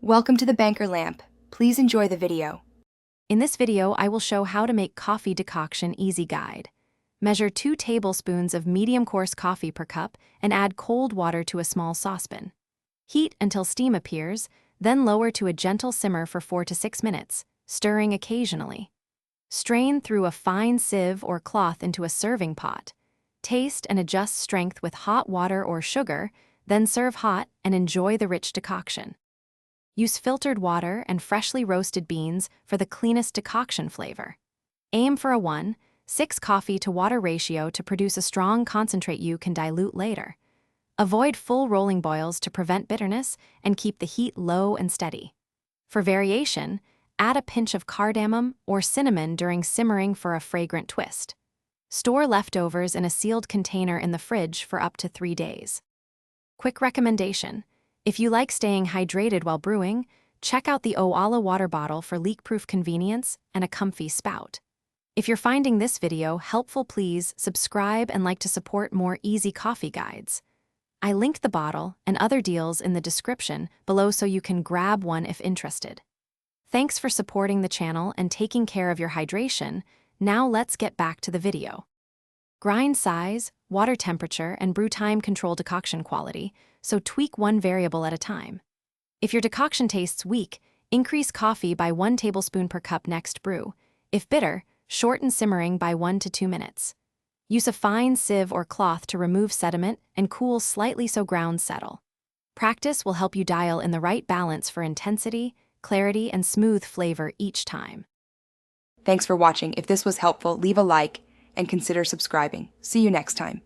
Welcome to the Banker Lamp. Please enjoy the video. In this video, I will show how to make coffee decoction easy guide. Measure 2 tablespoons of medium coarse coffee per cup and add cold water to a small saucepan. Heat until steam appears, then lower to a gentle simmer for 4 to 6 minutes, stirring occasionally. Strain through a fine sieve or cloth into a serving pot. Taste and adjust strength with hot water or sugar, then serve hot and enjoy the rich decoction. Use filtered water and freshly roasted beans for the cleanest decoction flavor. Aim for a 1:6 coffee to water ratio to produce a strong concentrate you can dilute later. Avoid full rolling boils to prevent bitterness and keep the heat low and steady. For variation, add a pinch of cardamom or cinnamon during simmering for a fragrant twist. Store leftovers in a sealed container in the fridge for up to 3 days. Quick recommendation: if you like staying hydrated while brewing, check out the Owala water bottle for leak-proof convenience and a comfy spout. If you're finding this video helpful, please subscribe and like to support more easy coffee guides. I linked the bottle and other deals in the description below so you can grab one if interested. Thanks for supporting the channel and taking care of your hydration. Now let's get back to the video. Grind size, water temperature, and brew time control decoction quality, so tweak one variable at a time. If your decoction tastes weak, increase coffee by 1 tablespoon per cup next brew. If bitter, shorten simmering by 1 to 2 minutes. Use a fine sieve or cloth to remove sediment and cool slightly so grounds settle. Practice will help you dial in the right balance for intensity, clarity, and smooth flavor each time. Thanks for watching. If this was helpful, leave a like and consider subscribing. See you next time.